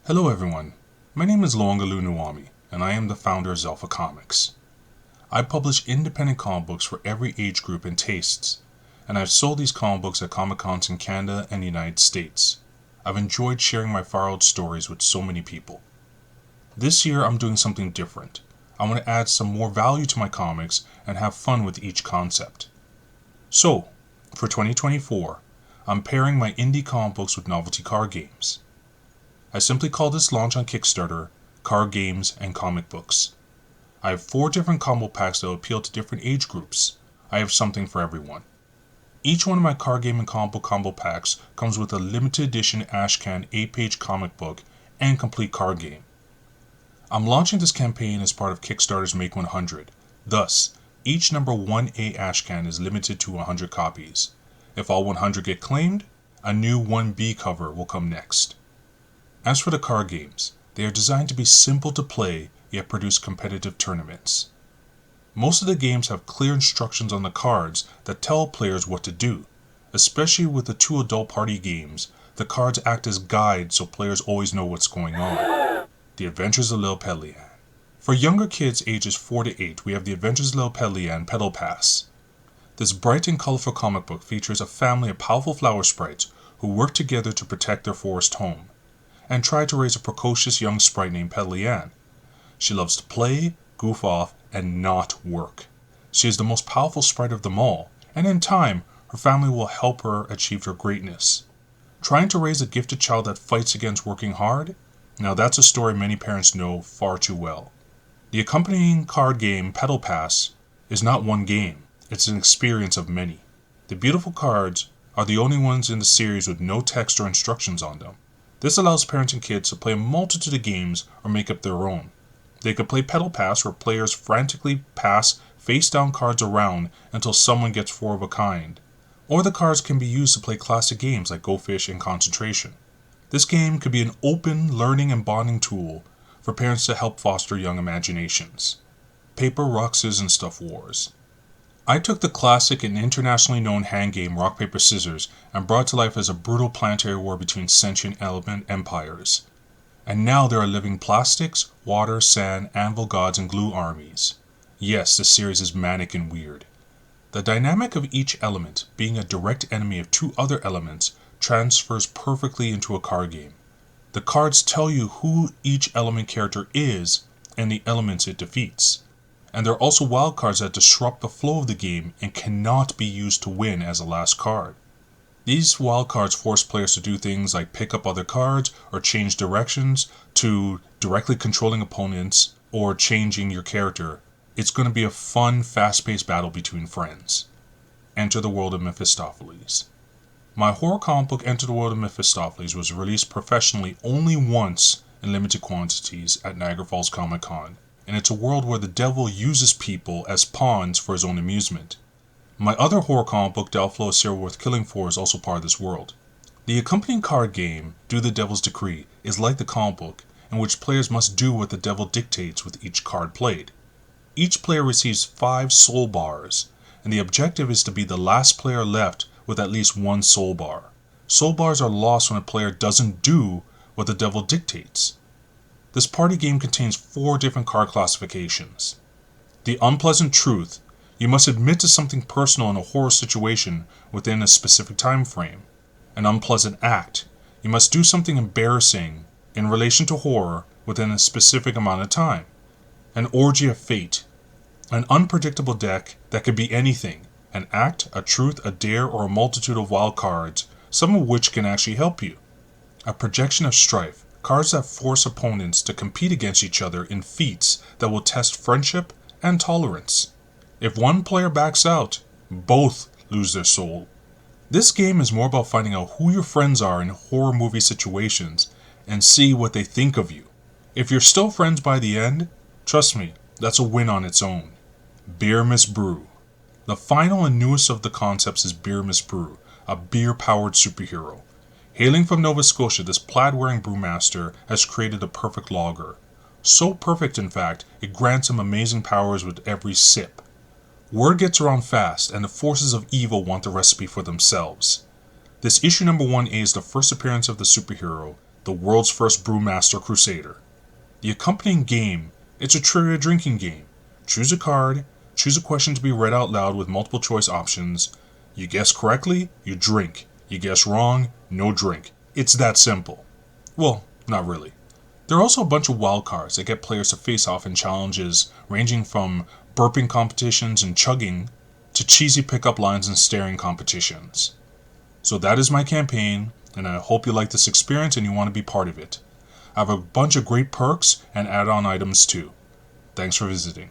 Hello everyone, my name is Luongalu Nuwami, and I am the founder of Zelfa Comics. I publish independent comic books for every age group and tastes, and I've sold these comic books at Comic Cons in Canada and the United States. I've enjoyed sharing my far-out stories with so many people. This year I'm doing something different. I want to add some more value to my comics and have fun with each concept. So, for 2024, I'm pairing my indie comic books with novelty card games. I simply call this launch on Kickstarter, Card Games and Comic Books. I have 4 different combo packs that will appeal to different age groups. I have something for everyone. Each one of my card game and comic book combo packs comes with a limited edition ashcan 8-page comic book and complete card game. I'm launching this campaign as part of Kickstarter's Make 100. Thus, each number 1A ashcan is limited to 100 copies. If all 100 get claimed, a new 1B cover will come next. As for the card games, they are designed to be simple to play, yet produce competitive tournaments. Most of the games have clear instructions on the cards that tell players what to do. Especially with the 2 adult party games, the cards act as guides so players always know what's going on. The Adventures of L Pelan. For younger kids ages 4 to 8, we have the Adventures of L Pelan Petal Pass. This bright and colorful comic book features a family of powerful flower sprites who work together to protect their forest home, and try to raise a precocious young sprite named Pelan. She loves to play, goof off, and not work. She is the most powerful sprite of them all, and in time, her family will help her achieve her greatness. Trying to raise a gifted child that fights against working hard? Now that's a story many parents know far too well. The accompanying card game, Petal Pass, is not one game, it's an experience of many. The beautiful cards are the only ones in the series with no text or instructions on them. This allows parents and kids to play a multitude of games or make up their own. They could play Petal Pass, where players frantically pass face-down cards around until someone gets 4 of a kind. Or the cards can be used to play classic games like Go Fish and Concentration. This game could be an open learning and bonding tool for parents to help foster young imaginations. Paper, Rock, Scissors, and Stuff Wars. I took the classic and internationally known hand game Rock, Paper, Scissors and brought it to life as a brutal planetary war between sentient element empires. And now there are living plastics, water, sand, anvil gods, and glue armies. Yes, this series is manic and weird. The dynamic of each element, being a direct enemy of 2 other elements, transfers perfectly into a card game. The cards tell you who each element character is and the elements it defeats. And there are also wild cards that disrupt the flow of the game and cannot be used to win as a last card. These wild cards force players to do things like pick up other cards or change directions, to directly controlling opponents or changing your character. It's going to be a fun, fast-paced battle between friends. Enter the World of Mephistopheles. My horror comic book Enter the World of Mephistopheles was released professionally only once in limited quantities at Niagara Falls Comic Con. And it's a world where the devil uses people as pawns for his own amusement. My other horror comic book, Delphlo, A Serial Worth Killing For, is also part of this world. The accompanying card game, Do the Devil's Decree, is like the comic book, in which players must do what the devil dictates with each card played. Each player receives 5 soul bars, and the objective is to be the last player left with at least 1 soul bar. Soul bars are lost when a player doesn't do what the devil dictates. This party game contains 4 different card classifications. The unpleasant truth: you must admit to something personal in a horror situation within a specific time frame. An unpleasant act: you must do something embarrassing in relation to horror within a specific amount of time. An orgy of fate: an unpredictable deck that could be anything, an act, a truth, a dare, or a multitude of wild cards, some of which can actually help you. A projection of strife: cards that force opponents to compete against each other in feats that will test friendship and tolerance. If one player backs out, both lose their soul. This game is more about finding out who your friends are in horror movie situations and see what they think of you. If you're still friends by the end, trust me, that's a win on its own. Beer Miss Brew. The final and newest of the concepts is Beer Miss Brew, a beer-powered superhero. Hailing from Nova Scotia, this plaid-wearing brewmaster has created a perfect lager. So perfect, in fact, it grants him amazing powers with every sip. Word gets around fast, and the forces of evil want the recipe for themselves. This issue number 1A is the first appearance of the superhero, the world's first Brewmaster Crusader. The accompanying game, it's a trivia drinking game. Choose a card, choose a question to be read out loud with multiple choice options. You guess correctly, you drink. You guess wrong, no drink. It's that simple. Well, not really. There are also a bunch of wild cards that get players to face off in challenges ranging from burping competitions and chugging to cheesy pickup lines and staring competitions. So that is my campaign, and I hope you like this experience and you want to be part of it. I have a bunch of great perks and add-on items too. Thanks for visiting.